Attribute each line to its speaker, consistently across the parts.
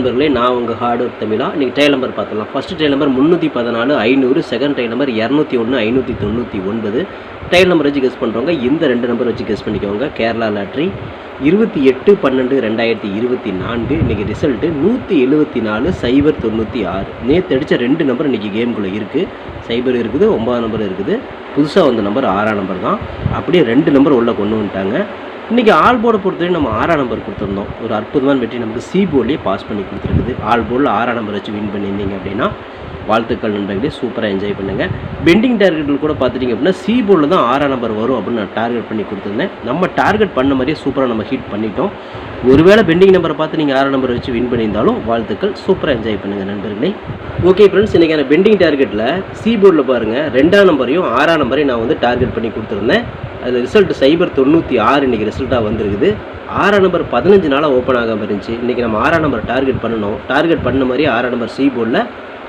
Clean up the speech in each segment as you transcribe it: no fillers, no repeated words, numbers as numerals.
Speaker 1: நண்பர்களே, நான் உங்கள் ஹார்ட் ஒர்க் தமிழா. இன்றைக்கி ட்ரையல் நம்பர் பார்த்துடலாம். First trial number 314 500, second trial number 201 599. Trial number வச்சு கெஸ் பண்ணுறவங்க இந்த 2 நம்பர் வச்சு கெஸ் பண்ணிக்கோங்க. கேரளா லாட்ரி 28/12/2024. இன்றைக்கி ரிசல்ட்டு 174 096. நேற்று அடித்த 2 நம்பர் இன்றைக்கி கேமுக்குள்ளே இருக்குது. சைபர் இருக்குது, 9 நம்பர் இருக்குது. புதுசாக வந்த நம்பர் 6ஆம் நம்பர் தான். அப்படியே 2 நம்பர் உள்ளே கொண்டு வந்துட்டாங்க. இன்றைக்கி ஆல் போர்டை பொறுத்தவரைக்கும் நம்ம 6ஆம் நம்பர் கொடுத்துருந்தோம். ஒரு அற்புதமான வெற்றி நமக்கு சி போர்ட்லேயே பாஸ் பண்ணி கொடுத்துருக்குது. ஆல் போர்டில் 6ஆம் நம்பர் வச்சு வின் பண்ணியிருந்தீங்க அப்படின்னா வாழ்த்துக்கள் நண்பர்களே, சூப்பராக என்ஜாய் பண்ணுங்கள். பெண்டிங் டார்கெட்டில் கூட பார்த்துட்டிங்க அப்படின்னா சி போர்டில் தான் 6ஆம் நம்பர் வரும் அப்படின்னு நான் டார்கெட் பண்ணி கொடுத்துருந்தேன். நம்ம டார்கெட் பண்ண மாதிரியே சூப்பராக நம்ம ஹிட் பண்ணிட்டோம். ஒருவேளை பெண்டிங் நம்பரை பார்த்து நீங்கள் 6ஆம் நம்பர் வச்சு வின் பண்ணியிருந்தாலும் வாழ்த்துக்கள், சூப்பராக என்ஜாய் பண்ணுங்கள் நண்பர்களே. ஓகே ஃப்ரெண்ட்ஸ், இன்றைக்கான பெண்டிங் டார்கெட்டில் சி போர்டில் பாருங்கள் 2ஆம் நம்பரையும் 6ஆம் நம்பரையும் நான் வந்து டார்கெட் பண்ணி கொடுத்துருந்தேன். அதில் ரிசல்ட்டு சைபர் 96 இன்றைக்கி ரிசல்ட்டாக வந்துருக்குது. 6ஆம் நம்பர் 15 நாளாக ஓப்பன் ஆகாமல் இருந்துச்சு. இன்றைக்கி நம்ம 6ஆம் நம்பர் டார்கெட் பண்ணணும். டார்கெட் பண்ண மாதிரி 6ஆம் நம்பர் சி போர்டில்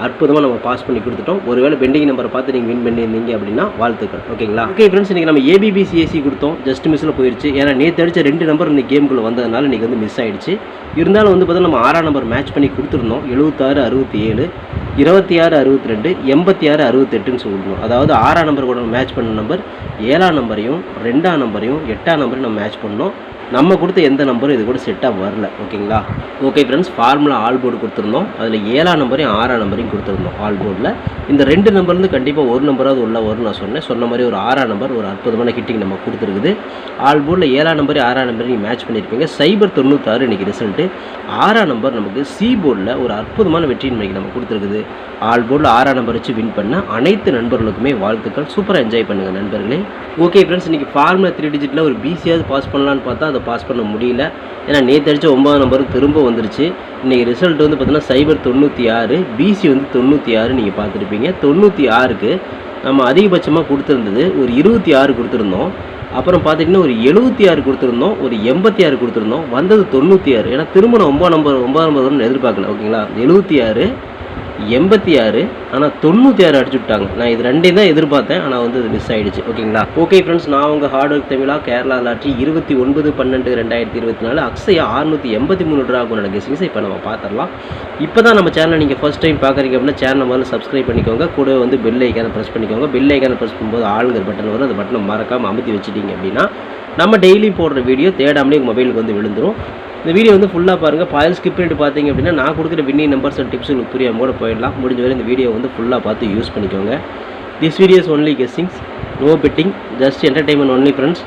Speaker 1: அற்புதமாக நம்ம பாஸ் பண்ணி கொடுத்துட்டோம். ஒருவேளை பெண்டிங் நம்பரை பார்த்து நீங்கள் வின் பண்ணியிருந்தீங்க அப்படின்னா வாழ்த்துக்கள். ஓகேங்களா? ஓகே ஃப்ரெண்ட்ஸ், இன்றைக்கி நம்ம ஏபிபிசிஎஸ்சி கொடுத்தோம். ஜஸ்ட் மிஸ்ஸில் போயிடுச்சு. ஏன்னா நேற்று அடித்த 2 நம்பர் இந்த கேமுக்குள்ளே வந்ததுனால இன்றைக்கி வந்து மிஸ் ஆகிடுச்சு. இருந்தாலும் வந்து பார்த்தா நம்ம 6ஆம் நம்பர் மேட்ச் பண்ணி கொடுத்துருந்தோம். 76 67, 26 62, 86 68ன்னு சொல்லிடணும். அதாவது 6ஆம் நம்பர் கூட மேட்ச் பண்ண நம்பர் 7ஆம் நம்பரையும் 2ஆம் நம்பரையும் 8ஆம் நம்பரையும் நம்ம மேட்ச் பண்ணோம். நம்ம கொடுத்த எந்த நம்பரும் இது கூட செட்டாக வரல. ஓகேங்களா? Okay friends, formula all board கொடுத்துருந்தோம். அதில் 7ஆம் நம்பரையும் 6ஆம் நம்பரையும் கொடுத்துருந்தோம். ஆல் போர்டில் இந்த 2 நம்பர்லேருந்து கண்டிப்பாக ஒரு நம்பராவது உள்ள வரும்னு நான் சொன்ன மாதிரி ஒரு 6ஆம் நம்பர் ஒரு அற்புதமான ஹிட்டிங் நம்ம கொடுத்துருக்குது. ஆல் போர்டில் 7ஆம் நம்பர் 6ஆம் நம்பர் நீங்கள் மேட்ச் பண்ணியிருப்பீங்க. சைபர் 96 இன்றைக்கி ரிசல்ட்டு. 6ஆம் நம்பர் நமக்கு சி போர்டில் ஒரு அற்புதமான வெற்றி இன்றைக்கி நம்ம கொடுத்துருக்குது. ஆல் போர்டில் 6ஆம் நம்பர் வச்சு வின் பண்ண அனைத்து நண்பர்களுக்குமே வாழ்த்துக்கள். சூப்பராக என்ஜாய் பண்ணுங்கள் நண்பர்களே. ஓகே ஃப்ரெண்ட்ஸ், இன்றைக்கி ஃபார்முலா 3 டிஜிட்டில் ஒரு பிசியாவது பாஸ் பண்ணலான்னு பார்த்தா அதை பாஸ் பண்ண முடியல. ஏன்னா நேற்று அடித்த 9ஆம் நம்பரும் திரும்ப வந்துருச்சு. இன்றைக்கி ரிசல்ட் வந்து பார்த்தீங்கன்னா சைபர் 96, பிசி வந்து 96 நீங்கள் பார்த்துருப்பீங்க. 96க்கு நம்ம அதிகபட்சமாக கொடுத்துருந்தது ஒரு 26 கொடுத்துருந்தோம். அப்புறம் பார்த்திங்கன்னா ஒரு 76 கொடுத்துருந்தோம், ஒரு 86 கொடுத்துருந்தோம். வந்தது 96. ஏன்னா திரும்ப நான் 9ஆம் நம்பர் வரும்னு எதிர்பார்க்கல. ஓகேங்களா? 76 86, ஆனால் 96 அடிச்சு விட்டாங்க. நான் இது 2 தான் எதிர்பார்த்தேன், ஆனால் வந்து இது மிஸ் ஆகிடுச்சு. ஓகேங்களா? ஓகே ஃப்ரெண்ட்ஸ், நான் உங்கள் ஹார்ட் ஒர்க் தமிழா. கேரளா லாட்ரி 29/12/2024 அக்ஷயா 683 ட்ரா கொண்ட கெஸிங்ஸை இப்போ நம்ம பார்த்துடலாம். இப்போ தான் நம்ம சேனலை நீங்கள் ஃபஸ்ட் டைம் பார்க்குறீங்க அப்படின்னா சேனலை முதல்ல சப்ஸ்கிரைப் பண்ணிக்கோங்க. கூட வந்து பெல் ஐக்கானை ப்ரெஸ் பண்ணிக்கோங்க. பெல் ஐக்கானை ப்ரெஸ் பண்ணும்போது ஆளுங்கிற பட்டன் வரும். அந்த பட்டனை மறக்காமல் அமுத்தி வச்சுட்டிங்க அப்படின்னா நம்ம டெய்லியும் போடுற வீடியோ தேடாமலே உங்கள் மொபைலுக்கு வந்து விழுந்துடும். இந்த வீடியோ வந்து ஃபுல்லாக பாருங்கள். பாயில் ஸ்கிப் பண்ணிட்டு பார்த்தீங்க அப்படின்னா நான் கொடுக்குற வின்னிங் நம்பர்ஸ் அண்ட் டிப்ஸ் உங்களுக்கு புரியாமல் கூட போயிடலாம். முடிஞ்ச வரை இந்த வீடியோ வந்து ஃபுல்லாக பார்த்து யூஸ் பண்ணிக்கோங்க. This videos only guessings, no betting, just entertainment only friends.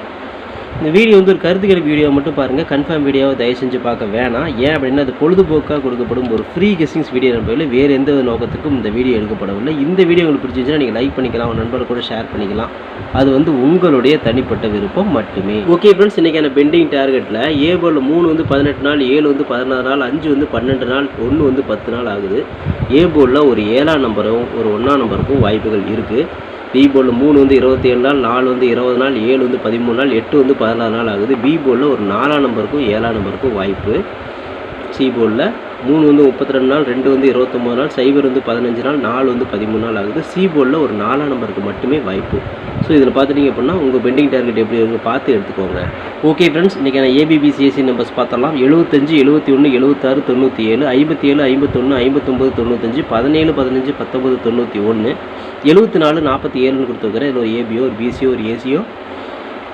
Speaker 1: இந்த வீடியோ வந்து ஒரு கருத்துக்கள் வீடியோ மட்டும் பாருங்கள். கன்ஃபார்ம் வீடியோவை தயவு செஞ்சு பார்க்க வேணாம். ஏன் அப்படின்னா அது பொழுதுபோக்காக கொடுக்கப்படும் ஒரு ஃப்ரீ கெஸ்ஸிங்ஸ் வீடியோ நம்பரில் வேறு எந்த நோக்கத்துக்கும் இந்த வீடியோ எடுக்கப்படவில்லை. இந்த வீடியோ உங்களுக்கு பிடிச்சிருந்துச்சுன்னா நீங்கள் லைக் பண்ணிக்கலாம், உங்கள் நண்பர்கள் கூட ஷேர் பண்ணிக்கலாம். அது வந்து உங்களுடைய தனிப்பட்ட விருப்பம் மட்டுமே. ஓகே ஃப்ரெண்ட்ஸ், இன்றைக்கான பெண்டிங் டார்கெட்டில் ஏ போர்டில் 3 வந்து 18 நாள், 7 வந்து 16 நாள், 5 வந்து 12 நாள், 1 வந்து 10 நாள் ஆகுது. ஏ போர்டில் ஒரு 7ஆம் நம்பரும் ஒரு 1ஆம் நம்பருக்கும் வாய்ப்புகள் இருக்குது. பி போர்டில் 3 வந்து 27 நாள், 4 வந்து 20 நாள், 7 வந்து 13 நாள், 8 வந்து 16 நாள் ஆகுது. பி போர்டில் ஒரு 4ஆம் நம்பருக்கும் 7ஆம் நம்பருக்கும் வாய்ப்பு. சி போர்டில் 3 வந்து 32 நாள், 2 வந்து 29 நாள், சைபர் வந்து 15 நாள், 4 வந்து 13 நாள் ஆகுது. சி போர்டில் ஒரு 4ஆம் நம்பருக்கு மட்டுமே வாய்ப்பு. ஸோ இதில் பார்த்துட்டிங்க அப்படின்னா உங்கள் பெண்டிங் டார்கெட் எப்படி இருக்குது பார்த்து எடுத்துக்கோங்க. ஓகே ஃப்ரெண்ட்ஸ், இன்றைக்கி நான் ஏபிபிசிஎஸ்சி நம்பர்ஸ் பார்த்தலாம். 75 71 76 97, 57 51 59 95, 17 15 19 91, 74 47ன்னு கொடுத்துருக்குறேன். இதில் ஒரு ஏபியோ ஒரு பிசியோ ஒரு ஏசியோ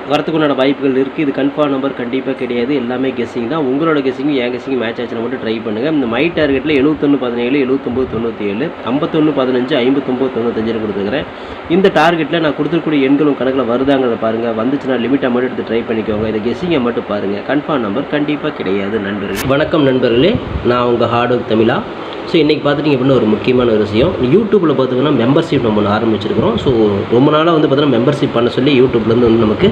Speaker 1: வரத்துக்குண்டான வாய்ப்புகள் இருக்குது. இது கன்ஃபார்ம் நம்பர் கண்டிப்பாக கிடையாது. எல்லாமே கெஸ்ஸிங் தான். உங்களோட கெஸ்ஸிங் என் கெஸ்ஸிங் மேட்ச் ஆச்சுன்னா மட்டும் ட்ரை பண்ணுங்கள். இந்த மை டார்கெட்டில் 71 17 79 97, 51 15 59 95 கொடுத்துருக்கிறேன். இந்த டார்கெட்டில் நான் கொடுத்துருக்கூடிய எண்களும் கணக்கில் வருதாங்கிறத பாருங்கள். வந்துச்சுன்னா லிமிட்டாக மட்டும் எடுத்து ட்ரை பண்ணிக்கோங்க. இதை கெஸ்ஸிங்கை மட்டும் பாருங்கள். கன்ஃபார்ம் நம்பர் கண்டிப்பாக கிடையாது நண்பர்களே. வணக்கம் நண்பர்களே, நான் உங்கள் ஹார்ட் ஒர்க் தமிழா. ஸோ இன்றைக்கி பார்த்துட்டிங்க அப்படின்னா ஒரு முக்கியமான ஒரு விஷயம். யூடியூப்பில் பார்த்திங்கன்னா மெம்பர்ஷிப் நம்ம ஒன்று ஆரம்பிச்சிருக்கிறோம். ஸோ ரொம்ப நாளாக வந்து பார்த்தீங்கன்னா மெம்பர்ஷிப் பண்ண சொல்லி யூடியூப்லேருந்து வந்து நமக்கு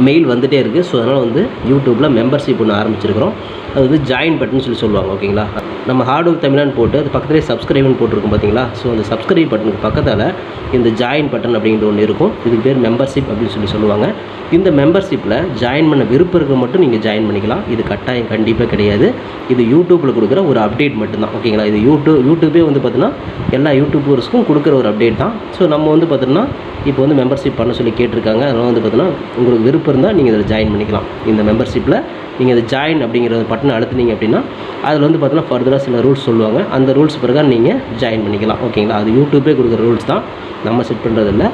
Speaker 1: மெயில் வந்துகிட்டே இருக்குது. ஸோ அதனால் வந்து யூடியூப்பில் மெம்பர்ஷிப் ஒன்று ஆரம்பிச்சிருக்கிறோம். அது வந்து ஜாயின் பட்டன் சொல்லுவாங்க. ஓகேங்களா? நம்ம ஹார்ட் ஒர்க் தமிழான்னு போட்டு அது பக்கத்துலேயே சப்ஸ்கிரைப்னு போட்டிருக்கோம் பார்த்தீங்களா? ஸோ அந்த சப்ஸ்கிரைப் பட்டனுக்கு பக்கத்தில் இந்த ஜாயின் பட்டன் அப்படிங்கிற ஒன்று இருக்கும். இதுக்கு பேர் மெம்பர்ஷிப் அப்படின்னு சொல்லுவாங்க. இந்த மெம்பர்ஷிப்பில் ஜாயின் பண்ண விருப்பம் இருக்க மட்டும் நீங்கள் ஜாயின் பண்ணிக்கலாம். இது கட்டாயம் கண்டிப்பாக கிடையாது. இது யூடியூப்பில் கொடுக்குற ஒரு அப்டேட் மட்டும்தான். ஓகேங்களா? இது யூடியூபே வந்து பார்த்தீங்கன்னா எல்லா யூடியூபர்ஸ்க்கும் கொடுக்குற ஒரு அப்டேட் தான். ஸோ நம்ம வந்து பார்த்தீங்கன்னா இப்போ வந்து மெம்பர்ஷிப் பண்ண சொல்லி கேட்டிருக்காங்க. அதனால் வந்து பார்த்தீங்கன்னா உங்களுக்கு விருப்பம் இருந்தால் நீங்கள் இதில் ஜாயின் பண்ணிக்கலாம். இந்த மெம்பர்ஷிப்பில் நீங்கள் இதை ஜாயின் அப்படிங்கிற பட்டனை அழுத்துனீங்க அப்படின்னா அதில் வந்து பார்த்தீங்கன்னா ஃபர்தராக சில ரூல்ஸ் சொல்லுவாங்க. அந்த ரூல்ஸ் பிரகாரம் நீங்கள் ஜாயின் பண்ணிக்கலாம். ஓகேங்களா? அது யூடியூப்பே கொடுக்குற ரூல்ஸ் தான், நம்ம செட் பண்ணுறதில்ல.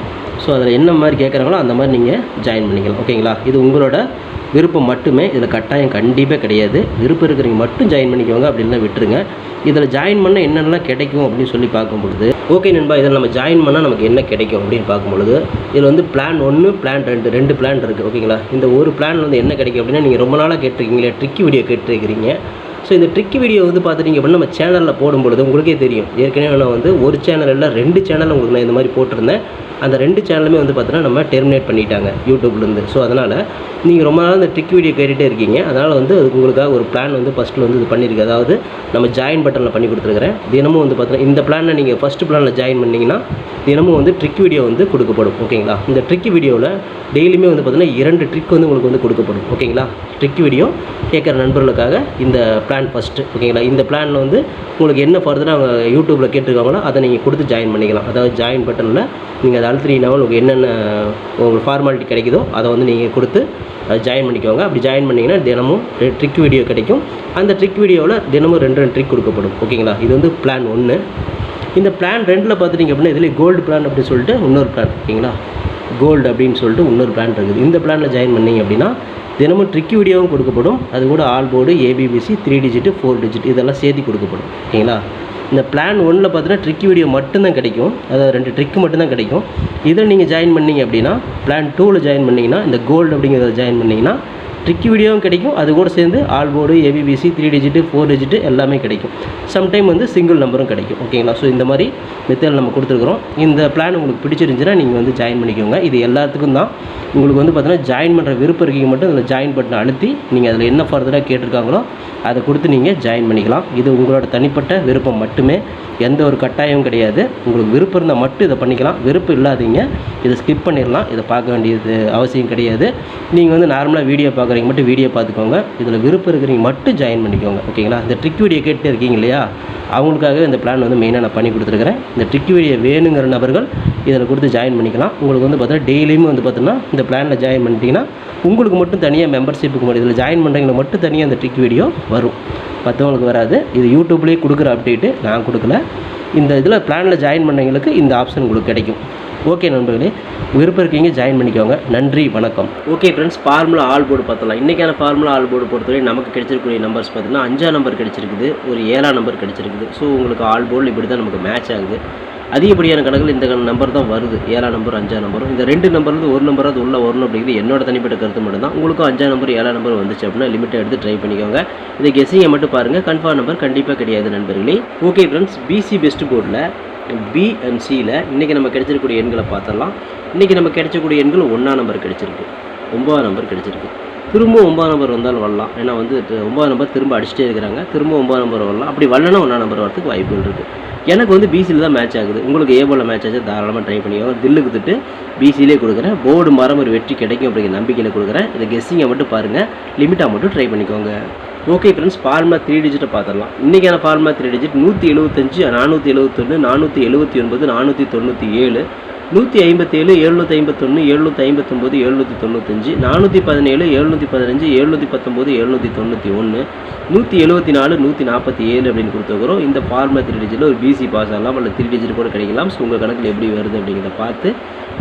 Speaker 1: ஸோ அதில் என்ன மாதிரி கேட்குறாங்களோ அந்த மாதிரி நீங்கள் ஜாயின் பண்ணிக்கலாம். ஓகேங்களா? இது உங்களோட விருப்பம் மட்டுமே, இதில் கட்டாயம் கண்டிப்பாக கிடையாது. விருப்பம் இருக்கிறவங்க மட்டும் ஜாயின் பண்ணிக்கோங்க, அப்படி இல்லைனா விட்டுருங்க. இதில் ஜாயின் பண்ணால் என்னென்னலாம் கிடைக்கும் அப்படின்னு சொல்லி பார்க்கும்பொழுது, ஓகே நண்பா, இதில் நம்ம ஜாயின் பண்ணால் நமக்கு என்ன கிடைக்கும் அப்படின்னு பார்க்கும்பொழுது, இதில் வந்து பிளான் 1 பிளான் 2 2 பிளான் இருக்குது. ஓகேங்களா? இந்த ஒரு பிளான் வந்து என்ன கிடைக்கும் அப்படின்னா, நீங்கள் ரொம்ப நாளாக கேட்டிருக்கீங்களே ட்ரிக்கி வீடியோ கேட்டிருக்கிறீங்க. ஸோ இந்த ட்ரிக்கி வீடியோ வந்து பார்த்துட்டிங்க அப்படின்னா நம்ம சேனலில் போடும்பொழுது உங்களுக்கே தெரியும். ஏற்கனவே நான் வந்து ஒரு சேனல் இல்லை 2 சேனல் உங்களுக்கு நான் இந்த மாதிரி போட்டிருந்தேன். அந்த 2 சேனலுமே வந்து பார்த்தீங்கன்னா நம்ம டெர்மினேட் பண்ணிட்டாங்க யூடியூப்லேருந்து. ஸோ அதனால் நீங்கள் ரொம்ப நாள் இந்த ட்ரிக் வீடியோ கேட்டுகிட்டே இருக்கீங்க. அதனால் வந்து அதுக்கு உங்களுக்காக ஒரு பிளான் வந்து ஃபஸ்ட்டில் வந்து இது பண்ணியிருக்கு. அதாவது நம்ம ஜாயின் பட்டனில் பண்ணி கொடுத்துருக்குறேன். தினமும் வந்து பார்த்தீங்கன்னா இந்த பிளானில் நீங்கள் ஃபஸ்ட்டு பிளானில் ஜாயின் பண்ணிங்கன்னா தினமும் வந்து ட்ரிக் வீடியோ வந்து கொடுக்கப்படும். ஓகேங்களா? இந்த ட்ரிக் வீடியோவில் டெய்லியுமே வந்து பார்த்தீங்கன்னா 2 ட்ரிக் வந்து உங்களுக்கு வந்து கொடுக்கப்படும். ஓகேங்களா? ட்ரிக் வீடியோ கேட்குற நண்பர்களுக்காக இந்த பிளான் ஃபஸ்ட்டு. ஓகேங்களா? இந்த பிளானில் வந்து உங்களுக்கு என்ன ஃபர்தராக அவங்க யூடியூப்பில் கேட்டிருக்காங்களோ அதை நீங்கள் கொடுத்து ஜாயின் பண்ணிக்கலாம். அதாவது ஜாயின் பட்டனில் நீங்கள் அதை அழுத்தினீங்கன்னா உங்களுக்கு என்னென்ன உங்களுக்கு ஃபார்மாலிட்டி கிடைக்குதோ அதை வந்து நீங்கள் கொடுத்து அதை ஜாயின் பண்ணிக்கோங்க. அப்படி ஜாயின் பண்ணிங்கன்னா தினமும் ட்ரிக் வீடியோ கிடைக்கும். அந்த ட்ரிக் வீடியோவில் தினமும் 2 ட்ரிக் கொடுக்கப்படும். ஓகேங்களா? இது வந்து பிளான் 1. இந்த பிளான் 2ல் பார்த்துட்டிங்க அப்படின்னா இதில் கோல்டு பிளான் அப்படின்னு சொல்லிட்டு இன்னொரு பிளான். ஓகேங்களா? கோல்டு அப்படின்னு சொல்லிட்டு இன்னொரு பிளான் இருக்குது. இந்த பிளானில் ஜாயின் பண்ணிங்க அப்படின்னா தினமும் ட்ரிக் வீடியோவும் கொடுக்கப்படும். அது கூட all board, ABBC, 3 digit 4 digit இதெல்லாம் சேர்த்து கொடுக்கப்படும். ஓகேங்களா? இந்த பிளான் 1ல் பார்த்தீங்கன்னா ட்ரிக் வீடியோ மட்டும்தான் கிடைக்கும். அதாவது 2 ட்ரிக் மட்டும்தான் கிடைக்கும். இதில் நீங்கள் ஜாயின் பண்ணிங்க அப்படின்னா பிளான் 2ல் ஜாயின் பண்ணிங்கன்னா இந்த கோல்டு அப்படிங்கிறத ஜாயின் பண்ணிங்கன்னா ட்ரிக் வீடியோவும் கிடைக்கும். அது கூட சேர்ந்து all board, ABBC, 3 digit 4 digit எல்லாமே கிடைக்கும். சம்டைம் வந்து சிங்கிள் நம்பரும் கிடைக்கும். ஓகேங்களா? ஸோ இந்த மாதிரி மெத்தட் நம்ம கொடுத்துருக்குறோம். இந்த பிளான் உங்களுக்கு பிடிச்சிருந்துச்சுன்னா நீங்கள் வந்து ஜாயின் பண்ணிக்கோங்க. இது எல்லாத்துக்கும் தான். உங்களுக்கு வந்து பார்த்தீங்கன்னா ஜாயின் பண்ணுற விருப்பம் இருக்கீங்க மட்டும் அதில் ஜாயின் பட்டனை அழுத்தி நீங்கள் அதில் என்ன ஃபர்தராக கேட்டிருக்காங்களோ அதை கொடுத்து நீங்கள் ஜாயின் பண்ணிக்கலாம். இது உங்களோட தனிப்பட்ட விருப்பம் மட்டுமே, எந்த ஒரு கட்டாயமும் கிடையாது. உங்களுக்கு விருப்பம் இருந்தால் மட்டும் இதை பண்ணிக்கலாம். விருப்பம் இல்லாதீங்க இதை ஸ்கிப் பண்ணிடலாம். இதை பார்க்க வேண்டியது அவசியம் கிடையாது. நீங்கள் வந்து நார்மலாக வீடியோ பார்க்குறீங்க மட்டும் வீடியோ பார்த்துக்கோங்க. இதில் விருப்பம் இருக்கிறீங்க மட்டும் ஜாயின் பண்ணிக்கோங்க. ஓகேங்களா? இந்த ட்ரிக் வீடியோ கேட்டு இருக்கீங்க இல்லையா, அவங்களுக்காகவே இந்த பிளான் வந்து மெயினாக நான் பண்ணி கொடுத்துருக்குறேன். இந்த ட்ரிக் வீடியோ வேணுங்கிற நபர்கள் இதில் கொடுத்து ஜாயின் பண்ணிக்கலாம். உங்களுக்கு வந்து பார்த்தீங்கன்னா டெய்லியுமே வந்து பார்த்தீங்கன்னா இந்த பிளானில் ஜாயின் பண்ணிட்டீங்கன்னா உங்களுக்கு மட்டும் தனியாக மெம்பர்ஷிப்புக்கு மட்டும் இதில் ஜாயின் பண்ணுறவங்களுக்கு மட்டும் தனியாக அந்த ட்ரிக் வீடியோ வரும், மற்றவங்களுக்கு வராது. இது யூடியூப்லேயே கொடுக்குற அப்டேட்டு, நான் கொடுக்கல. இந்த இதில் பிளானில் ஜாயின் பண்ணவங்களுக்கு இந்த ஆப்ஷன் உங்களுக்கு கிடைக்கும். ஓகே நண்பர்களே, விருப்பம் இருக்கீங்க ஜாயின் பண்ணிக்கோங்க. நன்றி, வணக்கம். Okay friends, formula all board பார்த்தலாம். இன்றைக்கான ஃபார்முலா ஆல் போர்டு பொறுத்தவரை நமக்கு கிடைச்சிருக்கூடிய நம்பர்ஸ் பார்த்தீங்கன்னா 5ஆம் நம்பர் கிடைச்சிருக்குது, ஒரு 7ஆம் நம்பர் கிடைச்சிருக்குது. ஸோ உங்களுக்கு ஆல் போர்டு இப்படி தான் நமக்கு மேட்ச் ஆகுது. அதிகப்படியான கணக்கில் இந்த நம்பர் தான் வருது, 7ஆம் நம்பர் 5ஆம் நம்பரும். இந்த 2 நம்பர்லேருந்து ஒரு நம்பராக அது உள்ளே வரணும் அப்படிங்கிறது என்னோட தனிப்பட்ட கருத்து மட்டும் தான். உங்களுக்கும் 5ஆம் நம்பர் 7ஆம் நம்பர் வந்துச்சு அப்படின்னா லிமிட்டை எடுத்து ட்ரை பண்ணிக்கோங்க. இதை கெஸ்ஸிங்கை மட்டும் பாருங்கள், கன்ஃபார்ம் நம்பர் கண்டிப்பாக கிடையாது நண்பர்களே. ஓகே ஃப்ரெண்ட்ஸ், பிசி பெஸ்ட் போர்டில் பி அண்ட் சியில் இன்றைக்கி நம்ம கிடைச்சிருக்கக்கூடிய எண்களை பார்த்துடலாம். இன்றைக்கி நம்ம கிடைச்சக்கூடிய எண்கள் 1ஆம் நம்பர் கிடைச்சிருக்கு, 9ஆம் நம்பர் கிடைச்சிருக்கு. திரும்ப 9ஆம் நம்பர் வந்தாலும் வரலாம். ஏன்னா வந்து 9ஆம் நம்பர் திரும்ப அடிச்சுட்டே இருக்கிறாங்க. திரும்ப 9ஆம் நம்பர் வரலாம். அப்படி வரலன்னா 1ஆம் நம்பர் வரதுக்கு வாய்ப்புகள் இருக்குது. எனக்கு வந்து பிசியில் தான் மேட்ச் ஆகுது. உங்களுக்கு ஏ போல் மேட்ச் ஆச்சு தாராளமாக ட்ரை பண்ணிக்கோங்க. தில்லுக்கு திட்டு பிசியிலே கொடுக்குறேன். போர்டு மரம் ஒரு வெற்றி கிடைக்கும் அப்படிங்கிற நம்பிக்கையில் கொடுக்குறேன். இதை கெஸ்ஸிங்கை மட்டும் பாருங்கள், லிமிட்டாக மட்டும் ட்ரை பண்ணிக்கோங்க. ஓகே ஃப்ரெண்ட்ஸ், ஃபார்முலா 3 டிஜிட்டை பார்த்துடலாம். இன்றைக்கான ஃபார்முலா 3 டிஜிட் 175, 471, 479, 497, 157, 751, 759, 795, 417, 715, 719, 791, 174, 147 அப்படின்னு கொடுத்துருக்குறோம். இந்த ஃபார்முலா 3 டிஜிட்டில் ஒரு பிசி பாஸ் ஆகலாம், அல்லது 3 டிஜிட் கூட கிடைக்கலாம். ஸோ உங்கள் கணக்கில் எப்படி வருது அப்படிங்கிறத பார்த்து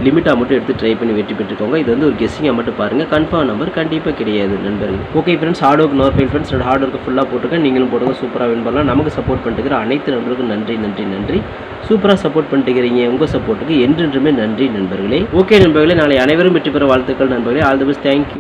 Speaker 1: லிமிட்டாக மட்டும் எடுத்து ட்ரை பண்ணி வெற்றி பெற்றுக்கோங்க. இது வந்து ஒரு கெஸ்ஸிங்காக மட்டும் பாருங்கள், கன்ஃபார்ம் நம்பர் கண்டிப்பாக கிடையாது நண்பர்கள். Okay friends, hard work nor fail friends. Hard work ஃபுல்லாக போட்டுருக்கேன், நீங்களும் போடுங்க. சூப்பராக வின் பண்ணலாம். நமக்கு சப்போர்ட் பண்ணிட்டுக்கிற அனைத்து நண்பர்களுக்கும் நன்றி நன்றி நன்றி. சூப்பராக சப்போர்ட் பண்ணிட்டுக்கிறீங்க. உங்கள் சப்போர்ட்டுக்கு என்றென்றுமே நன்றி நண்பர்களே. ஓகே நண்பர்களே, நாளை அனைவரும் வெற்றி பெற வாழ்த்துக்கள் நண்பர்களே. All the best, thank you.